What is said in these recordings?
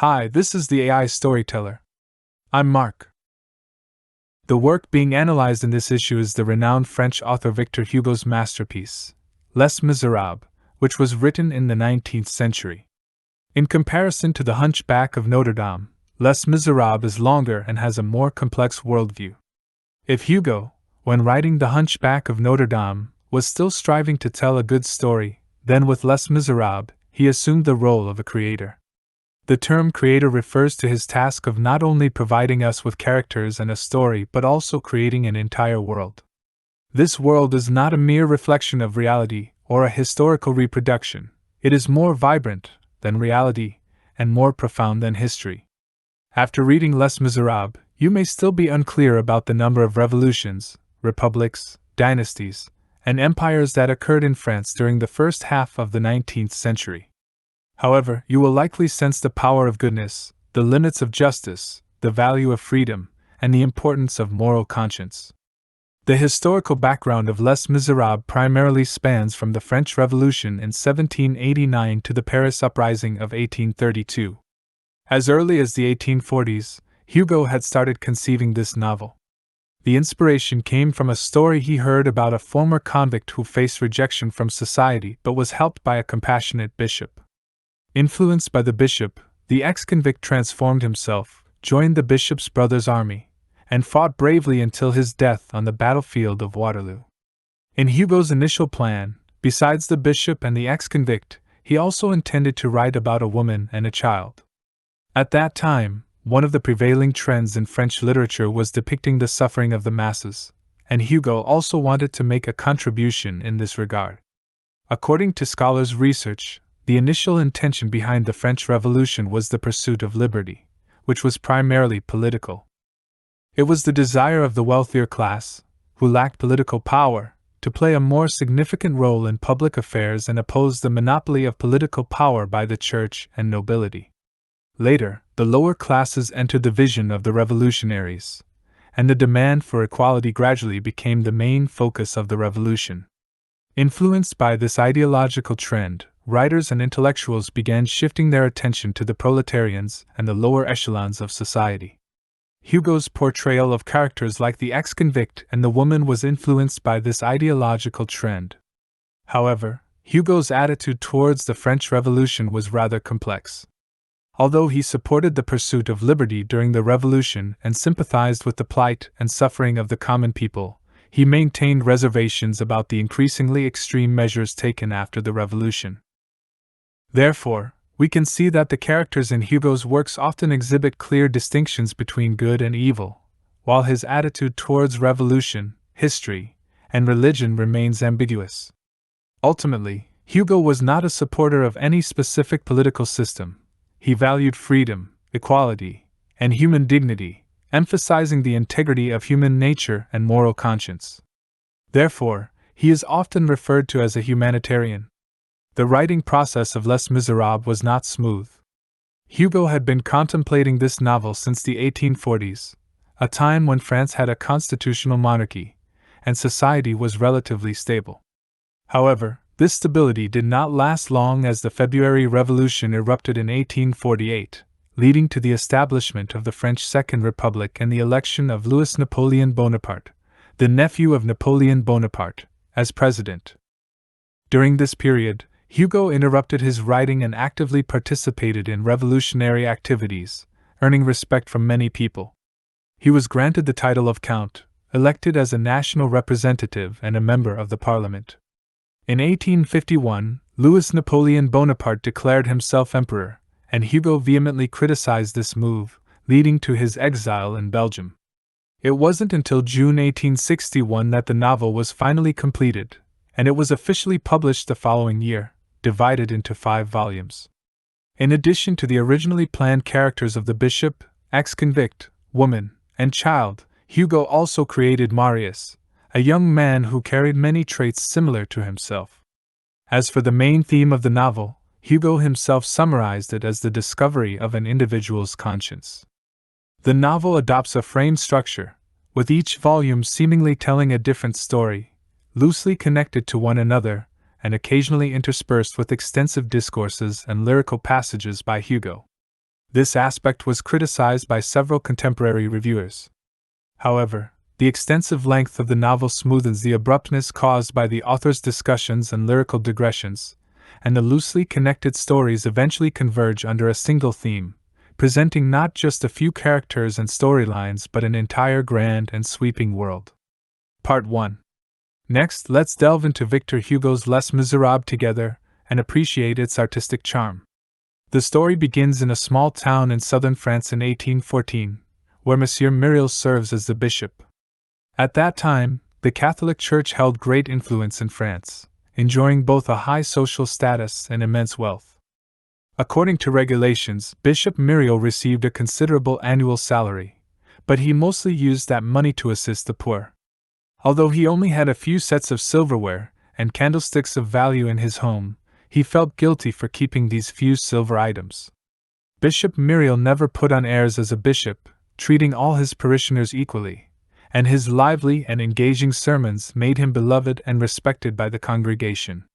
Hi, this is the AI Storyteller. I'm Mark. The work being analyzed in this issue is the renowned French author Victor Hugo's masterpiece, Les Misérables, which was written in the 19th century. In comparison to The Hunchback of Notre Dame, Les Misérables is longer and has a more complex worldview. If Hugo, when writing The Hunchback of Notre Dame, was still striving to tell a good story, then with Les Misérables, he assumed the role of a creator. The term creator refers to his task of not only providing us with characters and a story but also creating an entire world. This world is not a mere reflection of reality or a historical reproduction, it is more vibrant than reality and more profound than history. After reading Les Misérables, you may still be unclear about the number of revolutions, republics, dynasties, and empires that occurred in France during the first half of the 19th century. However, you will likely sense the power of goodness, the limits of justice, the value of freedom, and the importance of moral conscience. The historical background of Les Misérables primarily spans from the French Revolution in 1789 to the Paris Uprising of 1832. As early as the 1840s, Hugo had started conceiving this novel. The inspiration came from a story he heard about a former convict who faced rejection from society but was helped by a compassionate bishop. Influenced by the bishop, the ex-convict transformed himself, joined the bishop's brother's army, and fought bravely until his death on the battlefield of Waterloo. In Hugo's initial plan, besides the bishop and the ex-convict, he also intended to write about a woman and a child. At that time, one of the prevailing trends in French literature was depicting the suffering of the masses, and Hugo also wanted to make a contribution in this regard. According to scholars' research, the initial intention behind the French Revolution was the pursuit of liberty, which was primarily political. It was the desire of the wealthier class, who lacked political power, to play a more significant role in public affairs and oppose the monopoly of political power by the church and nobility. Later, the lower classes entered the vision of the revolutionaries, and the demand for equality gradually became the main focus of the revolution. Influenced by this ideological trend, writers and intellectuals began shifting their attention to the proletarians and the lower echelons of society. Hugo's portrayal of characters like the ex-convict and the woman was influenced by this ideological trend. However, Hugo's attitude towards the French Revolution was rather complex. Although he supported the pursuit of liberty during the Revolution and sympathized with the plight and suffering of the common people, he maintained reservations about the increasingly extreme measures taken after the Revolution. Therefore, we can see that the characters in Hugo's works often exhibit clear distinctions between good and evil, while his attitude towards revolution, history, and religion remains ambiguous. Ultimately, Hugo was not a supporter of any specific political system. He valued freedom, equality, and human dignity, emphasizing the integrity of human nature and moral conscience. Therefore, he is often referred to as a humanitarian. The writing process of Les Misérables was not smooth. Hugo had been contemplating this novel since the 1840s, a time when France had a constitutional monarchy, and society was relatively stable. However, this stability did not last long as the February Revolution erupted in 1848, leading to the establishment of the French Second Republic and the election of Louis Napoleon Bonaparte, the nephew of Napoleon Bonaparte, as president. During this period, Hugo interrupted his writing and actively participated in revolutionary activities, earning respect from many people. He was granted the title of Count, elected as a national representative and a member of the Parliament. In 1851, Louis Napoleon Bonaparte declared himself emperor, and Hugo vehemently criticized this move, leading to his exile in Belgium. It wasn't until June 1861 that the novel was finally completed, and it was officially published the following year, divided into 5 volumes. In addition to the originally planned characters of the bishop, ex-convict, woman, and child, Hugo also created Marius, a young man who carried many traits similar to himself. As for the main theme of the novel, Hugo himself summarized it as the discovery of an individual's conscience. The novel adopts a frame structure, with each volume seemingly telling a different story, loosely connected to one another, and occasionally interspersed with extensive discourses and lyrical passages by Hugo. This aspect was criticized by several contemporary reviewers. However, the extensive length of the novel smoothens the abruptness caused by the author's discussions and lyrical digressions, and the loosely connected stories eventually converge under a single theme, presenting not just a few characters and storylines but an entire grand and sweeping world. Part 1. Next, let's delve into Victor Hugo's Les Misérables together and appreciate its artistic charm. The story begins in a small town in southern France in 1814, where Monsieur Myriel serves as the bishop. At that time, the Catholic Church held great influence in France, enjoying both a high social status and immense wealth. According to regulations, Bishop Myriel received a considerable annual salary, but he mostly used that money to assist the poor. Although he only had a few sets of silverware and candlesticks of value in his home, he felt guilty for keeping these few silver items. Bishop Myriel never put on airs as a bishop, treating all his parishioners equally, and his lively and engaging sermons made him beloved and respected by the congregation.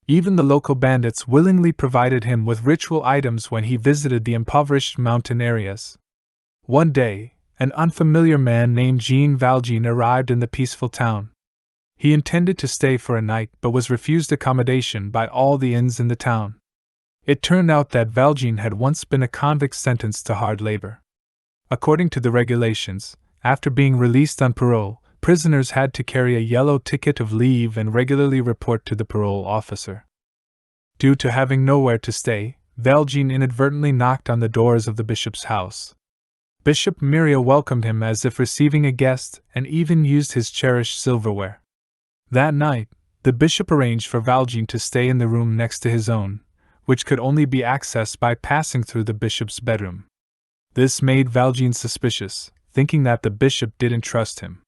Even the local bandits willingly provided him with ritual items when he visited the impoverished mountain areas. One day, an unfamiliar man named Jean Valjean arrived in the peaceful town. He intended to stay for a night but was refused accommodation by all the inns in the town. It turned out that Valjean had once been a convict sentenced to hard labor. According to the regulations, after being released on parole, prisoners had to carry a yellow ticket of leave and regularly report to the parole officer. Due to having nowhere to stay, Valjean inadvertently knocked on the doors of the bishop's house. Bishop Myriel welcomed him as if receiving a guest and even used his cherished silverware. That night, the bishop arranged for Valjean to stay in the room next to his own, which could only be accessed by passing through the bishop's bedroom. This made Valjean suspicious, thinking that the bishop didn't trust him.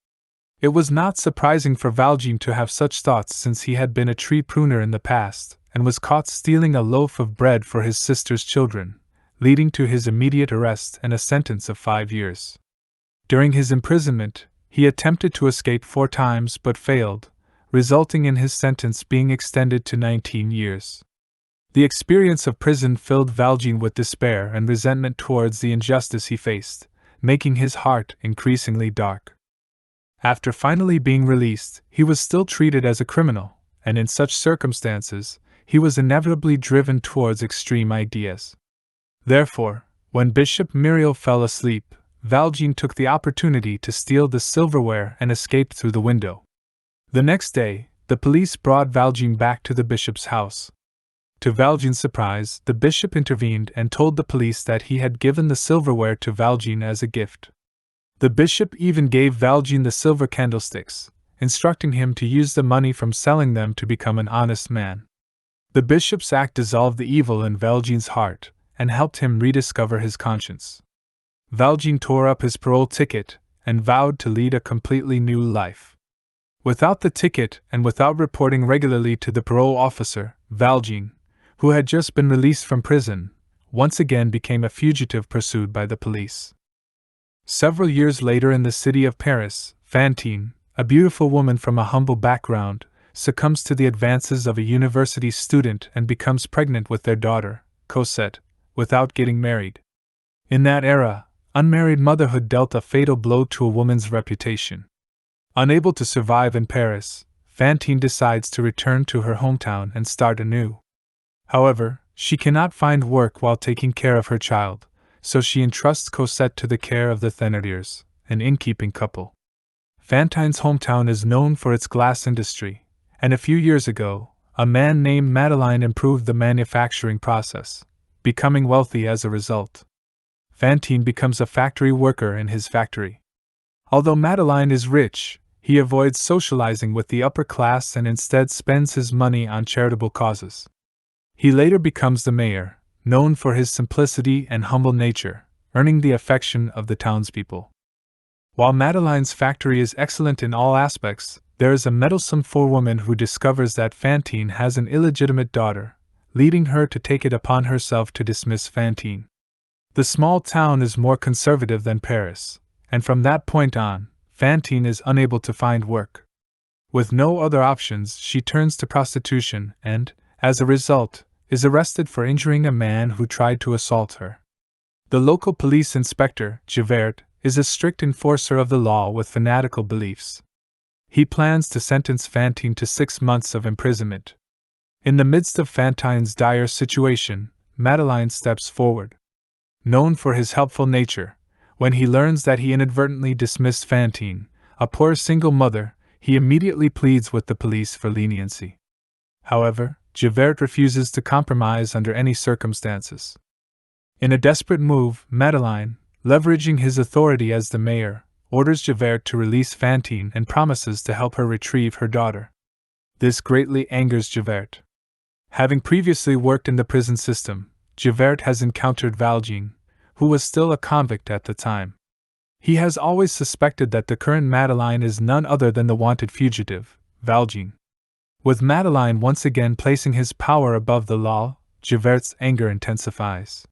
It was not surprising for Valjean to have such thoughts since he had been a tree pruner in the past and was caught stealing a loaf of bread for his sister's children, leading to his immediate arrest and a sentence of 5 years. During his imprisonment, he attempted to escape 4 times but failed, resulting in his sentence being extended to 19 years. The experience of prison filled Valjean with despair and resentment towards the injustice he faced, making his heart increasingly dark. After finally being released, he was still treated as a criminal, and in such circumstances, he was inevitably driven towards extreme ideas. Therefore, when Bishop Myriel fell asleep, Valjean took the opportunity to steal the silverware and escaped through the window. The next day, the police brought Valjean back to the bishop's house. To Valjean's surprise, the bishop intervened and told the police that he had given the silverware to Valjean as a gift. The bishop even gave Valjean the silver candlesticks, instructing him to use the money from selling them to become an honest man. The bishop's act dissolved the evil in Valjean's heart and helped him rediscover his conscience. Valjean tore up his parole ticket and vowed to lead a completely new life. Without the ticket and without reporting regularly to the parole officer, Valjean, who had just been released from prison, once again became a fugitive pursued by the police. Several years later in the city of Paris, Fantine, a beautiful woman from a humble background, succumbs to the advances of a university student and becomes pregnant with their daughter, Cosette, without getting married. In that era, unmarried motherhood dealt a fatal blow to a woman's reputation. Unable to survive in Paris, Fantine decides to return to her hometown and start anew. However, she cannot find work while taking care of her child, so she entrusts Cosette to the care of the Thénardiers, an innkeeping couple. Fantine's hometown is known for its glass industry, and a few years ago, a man named Madeleine improved the manufacturing process, becoming wealthy as a result. Fantine becomes a factory worker in his factory. Although Madeleine is rich, he avoids socializing with the upper class and instead spends his money on charitable causes. He later becomes the mayor, known for his simplicity and humble nature, earning the affection of the townspeople. While Madeleine's factory is excellent in all aspects, there is a meddlesome forewoman who discovers that Fantine has an illegitimate daughter, leading her to take it upon herself to dismiss Fantine. The small town is more conservative than Paris, and from that point on, Fantine is unable to find work. With no other options, she turns to prostitution and, as a result, is arrested for injuring a man who tried to assault her. The local police inspector, Javert, is a strict enforcer of the law with fanatical beliefs. He plans to sentence Fantine to 6 months of imprisonment. In the midst of Fantine's dire situation, Madeleine steps forward. Known for his helpful nature, when he learns that he inadvertently dismissed Fantine, a poor single mother, he immediately pleads with the police for leniency. However, Javert refuses to compromise under any circumstances. In a desperate move, Madeleine, leveraging his authority as the mayor, orders Javert to release Fantine and promises to help her retrieve her daughter. This greatly angers Javert. Having previously worked in the prison system, Javert has encountered Valjean, who was still a convict at the time. He has always suspected that the current Madeleine is none other than the wanted fugitive, Valjean. With Madeleine once again placing his power above the law, Javert's anger intensifies.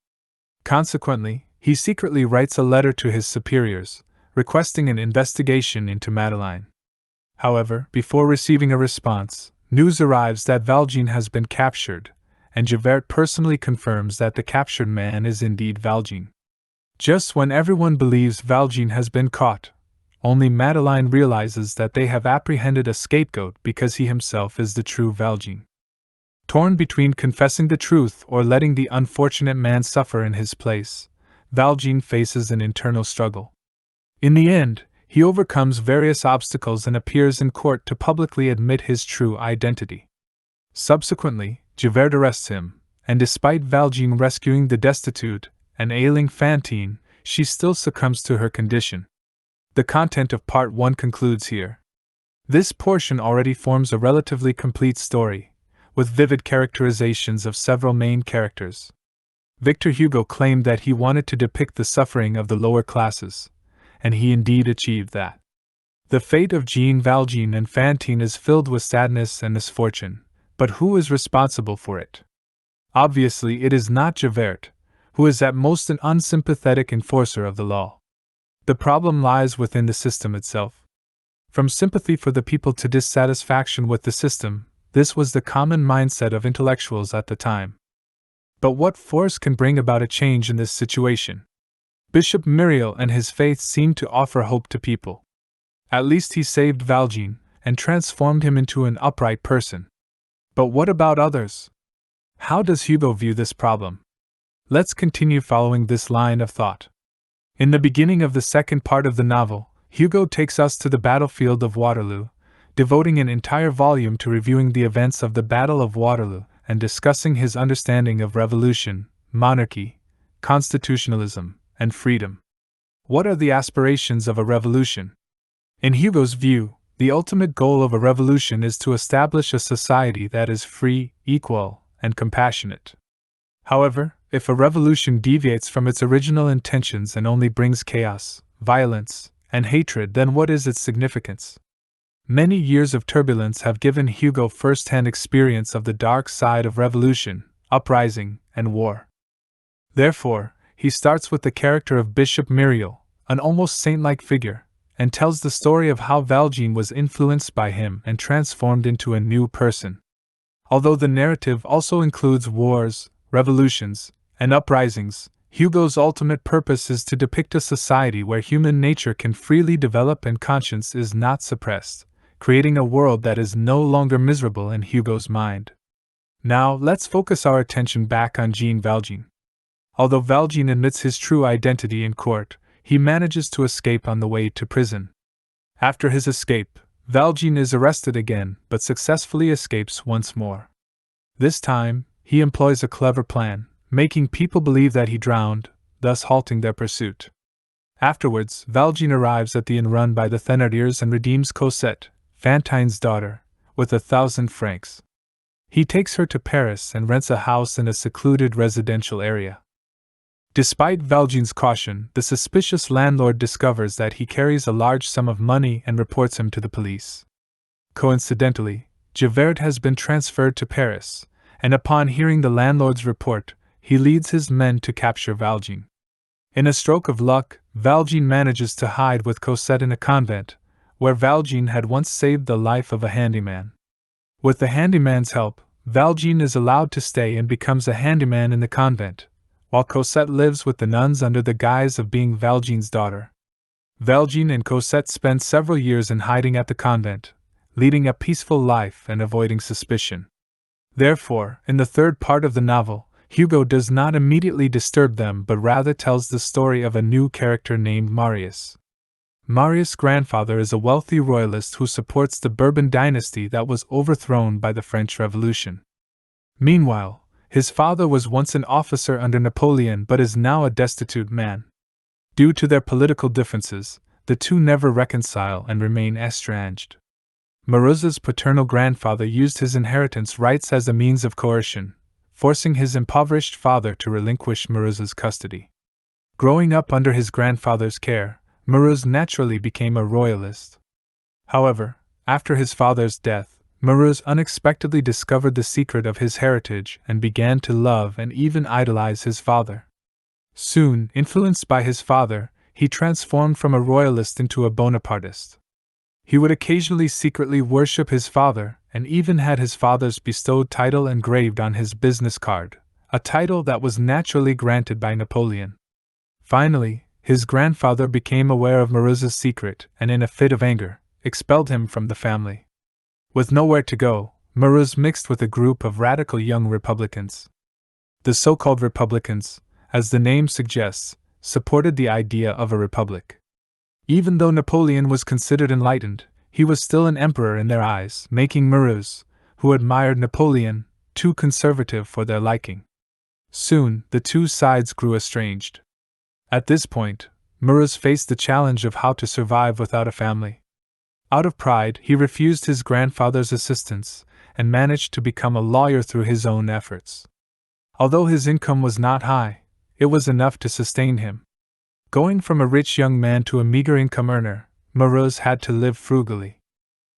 Consequently, he secretly writes a letter to his superiors, requesting an investigation into Madeleine. However, before receiving a response, news arrives that Valjean has been captured, and Javert personally confirms that the captured man is indeed Valjean. Just when everyone believes Valjean has been caught, only Madeleine realizes that they have apprehended a scapegoat because he himself is the true Valjean. Torn between confessing the truth or letting the unfortunate man suffer in his place, Valjean faces an internal struggle. In the end, he overcomes various obstacles and appears in court to publicly admit his true identity. Subsequently, Javert arrests him, and despite Valjean rescuing the destitute and ailing Fantine, she still succumbs to her condition. The content of Part 1 concludes here. This portion already forms a relatively complete story, with vivid characterizations of several main characters. Victor Hugo claimed that he wanted to depict the suffering of the lower classes, and he indeed achieved that. The fate of Jean Valjean and Fantine is filled with sadness and misfortune, but who is responsible for it? Obviously, it is not Javert, who is at most an unsympathetic enforcer of the law. The problem lies within the system itself. From sympathy for the people to dissatisfaction with the system, this was the common mindset of intellectuals at the time. But what force can bring about a change in this situation? Bishop Myriel and his faith seemed to offer hope to people. At least he saved Valjean and transformed him into an upright person. But what about others? How does Hugo view this problem? Let's continue following this line of thought. In the beginning of the second part of the novel, Hugo takes us to the battlefield of Waterloo, devoting an entire volume to reviewing the events of the Battle of Waterloo and discussing his understanding of revolution, monarchy, constitutionalism, and freedom. What are the aspirations of a revolution? In Hugo's view, the ultimate goal of a revolution is to establish a society that is free, equal, and compassionate. However, if a revolution deviates from its original intentions and only brings chaos, violence, and hatred, then what is its significance? Many years of turbulence have given Hugo first-hand experience of the dark side of revolution, uprising, and war. Therefore, he starts with the character of Bishop Myriel, an almost saint-like figure, and tells the story of how Valjean was influenced by him and transformed into a new person. Although the narrative also includes wars, revolutions, and uprisings, Hugo's ultimate purpose is to depict a society where human nature can freely develop and conscience is not suppressed, creating a world that is no longer miserable in Hugo's mind. Now, let's focus our attention back on Jean Valjean. Although Valjean admits his true identity in court, he manages to escape on the way to prison. After his escape, Valjean is arrested again but successfully escapes once more. This time, he employs a clever plan, making people believe that he drowned, thus halting their pursuit. Afterwards, Valjean arrives at the inn run by the Thénardiers and redeems Cosette, Fantine's daughter, with 1,000 francs. He takes her to Paris and rents a house in a secluded residential area. Despite Valjean's caution, the suspicious landlord discovers that he carries a large sum of money and reports him to the police. Coincidentally, Javert has been transferred to Paris, and upon hearing the landlord's report, he leads his men to capture Valjean. In a stroke of luck, Valjean manages to hide with Cosette in a convent, where Valjean had once saved the life of a handyman. With the handyman's help, Valjean is allowed to stay and becomes a handyman in the convent, while Cosette lives with the nuns under the guise of being Valjean's daughter. Valjean and Cosette spend several years in hiding at the convent, leading a peaceful life and avoiding suspicion. Therefore, in the third part of the novel, Hugo does not immediately disturb them but rather tells the story of a new character named Marius. Marius' grandfather is a wealthy royalist who supports the Bourbon dynasty that was overthrown by the French Revolution. Meanwhile, his father was once an officer under Napoleon but is now a destitute man. Due to their political differences, the two never reconcile and remain estranged. Maruza's paternal grandfather used his inheritance rights as a means of coercion, forcing his impoverished father to relinquish Maruza's custody. Growing up under his grandfather's care, Maruz naturally became a royalist. However, after his father's death, Maruz unexpectedly discovered the secret of his heritage and began to love and even idolize his father. Soon, influenced by his father, he transformed from a royalist into a Bonapartist. He would occasionally secretly worship his father, and even had his father's bestowed title engraved on his business card, a title that was naturally granted by Napoleon. Finally, his grandfather became aware of Maruza's secret and, in a fit of anger, expelled him from the family. With nowhere to go, Maruz mixed with a group of radical young Republicans. The so-called Republicans, as the name suggests, supported the idea of a republic. Even though Napoleon was considered enlightened, he was still an emperor in their eyes, making Maruz, who admired Napoleon, too conservative for their liking. Soon, the two sides grew estranged. At this point, Maruz faced the challenge of how to survive without a family. Out of pride, he refused his grandfather's assistance and managed to become a lawyer through his own efforts. Although his income was not high, it was enough to sustain him. Going from a rich young man to a meager income earner, Maruz had to live frugally.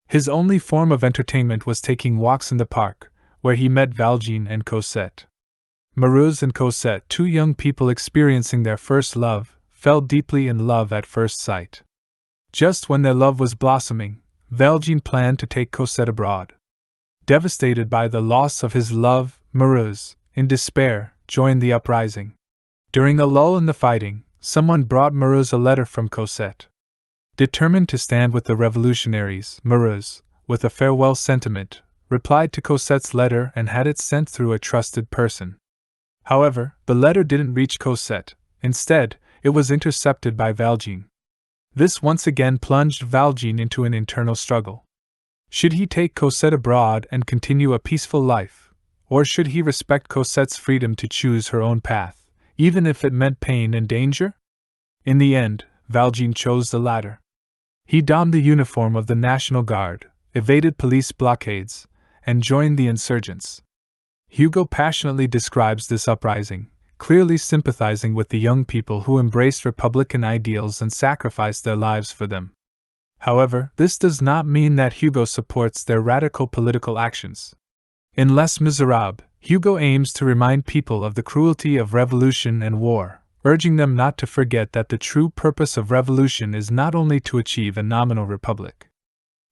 His only form of entertainment was taking walks in the park, where he met Valjean and Cosette. Maruz and Cosette, two young people experiencing their first love, fell deeply in love at first sight. Just when their love was blossoming, Valjean planned to take Cosette abroad. Devastated by the loss of his love, Maruz, in despair, joined the uprising. During a lull in the fighting, someone brought Maruz a letter from Cosette. Determined to stand with the revolutionaries, Maruz, with a farewell sentiment, replied to Cosette's letter and had it sent through a trusted person. However, the letter didn't reach Cosette. Instead, it was intercepted by Valjean. This once again plunged Valjean into an internal struggle. Should he take Cosette abroad and continue a peaceful life, or should he respect Cosette's freedom to choose her own path, even if it meant pain and danger? In the end, Valjean chose the latter. He donned the uniform of the National Guard, evaded police blockades, and joined the insurgents. Hugo passionately describes this uprising, clearly sympathizing with the young people who embraced Republican ideals and sacrificed their lives for them. However, this does not mean that Hugo supports their radical political actions. In Les Misérables, Hugo aims to remind people of the cruelty of revolution and war, urging them not to forget that the true purpose of revolution is not only to achieve a nominal republic.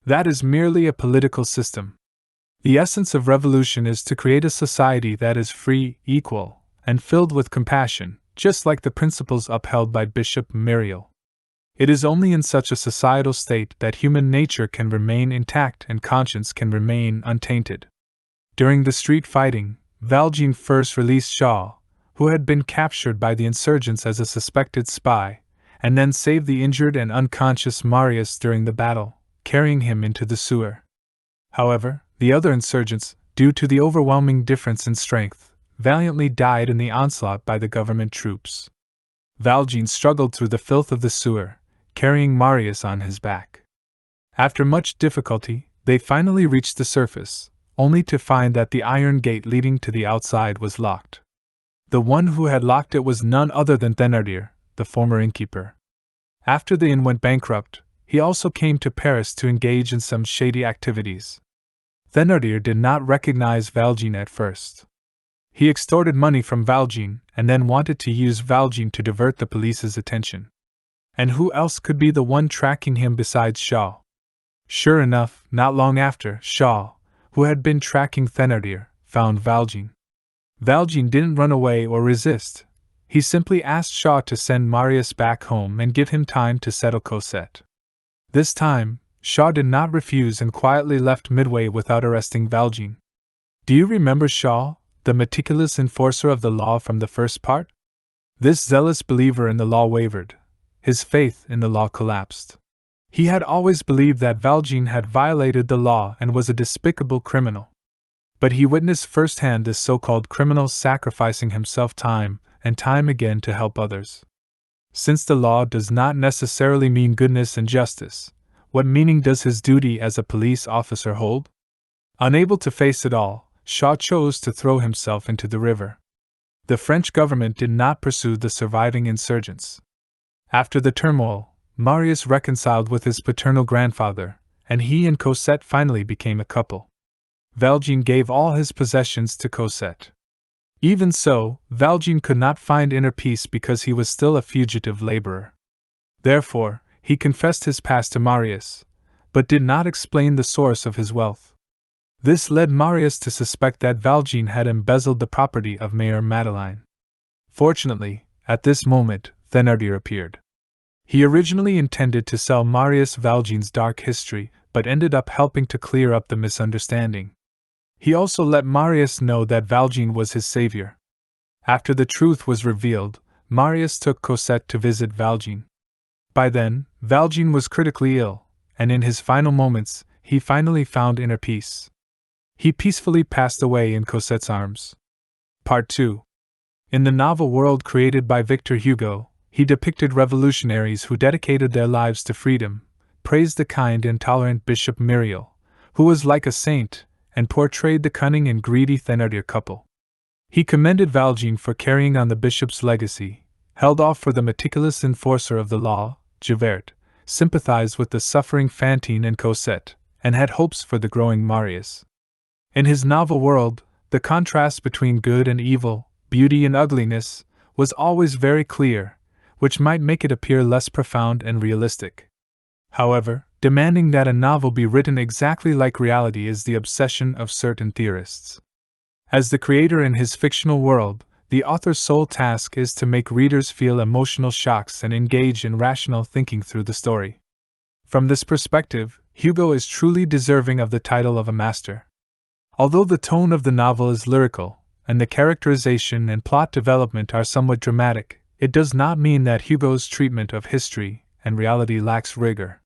That is merely a political system. The essence of revolution is to create a society that is free, equal, and filled with compassion, just like the principles upheld by Bishop Myriel. It is only in such a societal state that human nature can remain intact and conscience can remain untainted. During the street fighting, Valjean first released Shaw, who had been captured by the insurgents as a suspected spy, and then saved the injured and unconscious Marius during the battle, carrying him into the sewer. However, the other insurgents, due to the overwhelming difference in strength, valiantly died in the onslaught by the government troops. Valjean struggled through the filth of the sewer, carrying Marius on his back. After much difficulty, they finally reached the surface, only to find that the iron gate leading to the outside was locked. The one who had locked it was none other than Thénardier, the former innkeeper. After the inn went bankrupt, he also came to Paris to engage in some shady activities. Thénardier did not recognize Valjean at first. He extorted money from Valjean and then wanted to use Valjean to divert the police's attention. And who else could be the one tracking him besides Shaw? Sure enough, not long after, Shaw, who had been tracking Thénardier, found Valjean. Valjean didn't run away or resist. He simply asked Shaw to send Marius back home and give him time to settle Cosette. This time, Shaw did not refuse and quietly left midway without arresting Valjean. Do you remember Shaw, the meticulous enforcer of the law from the first part? This zealous believer in the law wavered. His faith in the law collapsed. He had always believed that Valjean had violated the law and was a despicable criminal. But he witnessed firsthand this so-called criminal sacrificing himself time and time again to help others. Since the law does not necessarily mean goodness and justice, what meaning does his duty as a police officer hold? Unable to face it all, Shaw chose to throw himself into the river. The French government did not pursue the surviving insurgents. After the turmoil, Marius reconciled with his paternal grandfather, and he and Cosette finally became a couple. Valjean gave all his possessions to Cosette. Even so, Valjean could not find inner peace because he was still a fugitive laborer. Therefore, he confessed his past to Marius, but did not explain the source of his wealth. This led Marius to suspect that Valjean had embezzled the property of Mayor Madeleine. Fortunately, at this moment, Thénardier appeared. He originally intended to sell Marius Valjean's dark history, but ended up helping to clear up the misunderstanding. He also let Marius know that Valjean was his savior. After the truth was revealed, Marius took Cosette to visit Valjean. By then, Valjean was critically ill, and in his final moments, he finally found inner peace. He peacefully passed away in Cosette's arms. Part 2. In the novel world created by Victor Hugo, he depicted revolutionaries who dedicated their lives to freedom, praised the kind and tolerant Bishop Myriel, who was like a saint, and portrayed the cunning and greedy Thénardier couple. He commended Valjean for carrying on the bishop's legacy, held off for the meticulous enforcer of the law, Javert, sympathized with the suffering Fantine and Cosette, and had hopes for the growing Marius. In his novel world, the contrast between good and evil, beauty and ugliness, was always very clear, which might make it appear less profound and realistic. However, demanding that a novel be written exactly like reality is the obsession of certain theorists. As the creator in his fictional world, the author's sole task is to make readers feel emotional shocks and engage in rational thinking through the story. From this perspective, Hugo is truly deserving of the title of a master. Although the tone of the novel is lyrical, and the characterization and plot development are somewhat dramatic, it does not mean that Hugo's treatment of history and reality lacks rigor.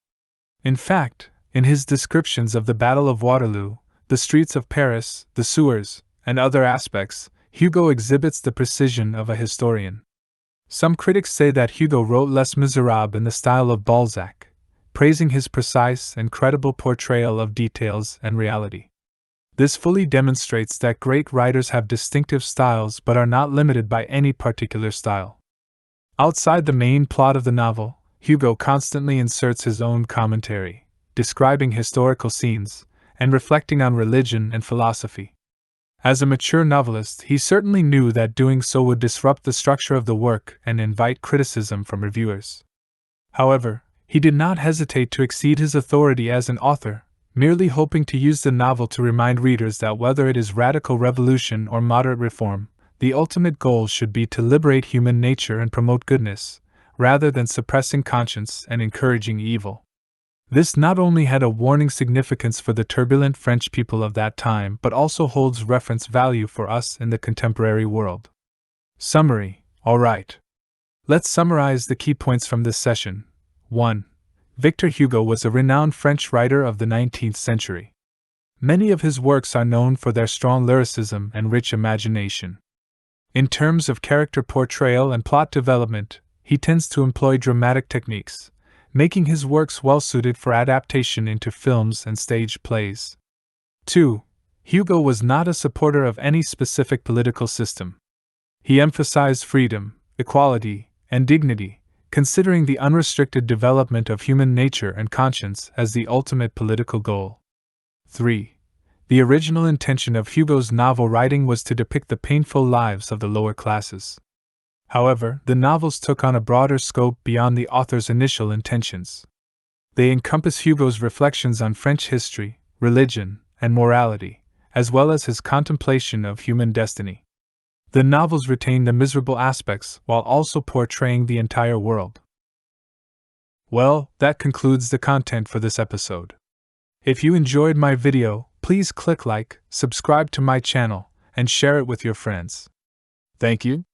In fact, in his descriptions of the Battle of Waterloo, the streets of Paris, the sewers, and other aspects, Hugo exhibits the precision of a historian. Some critics say that Hugo wrote Les Misérables in the style of Balzac, praising his precise and credible portrayal of details and reality. This fully demonstrates that great writers have distinctive styles but are not limited by any particular style. Outside the main plot of the novel, Hugo constantly inserts his own commentary, describing historical scenes, and reflecting on religion and philosophy. As a mature novelist, he certainly knew that doing so would disrupt the structure of the work and invite criticism from reviewers. However, he did not hesitate to exceed his authority as an author, merely hoping to use the novel to remind readers that whether it is radical revolution or moderate reform, the ultimate goal should be to liberate human nature and promote goodness, rather than suppressing conscience and encouraging evil. This not only had a warning significance for the turbulent French people of that time but also holds reference value for us in the contemporary world. Summary. Alright. Let's summarize the key points from this session. 1. Victor Hugo was a renowned French writer of the 19th century. Many of his works are known for their strong lyricism and rich imagination. In terms of character portrayal and plot development, he tends to employ dramatic techniques, making his works well-suited for adaptation into films and stage plays. 2. Hugo was not a supporter of any specific political system. He emphasized freedom, equality, and dignity, considering the unrestricted development of human nature and conscience as the ultimate political goal. 3. The original intention of Hugo's novel writing was to depict the painful lives of the lower classes. However, the novels took on a broader scope beyond the author's initial intentions. They encompass Hugo's reflections on French history, religion, and morality, as well as his contemplation of human destiny. The novels retain the miserable aspects while also portraying the entire world. Well, that concludes the content for this episode. If you enjoyed my video, please click like, subscribe to my channel, and share it with your friends. Thank you.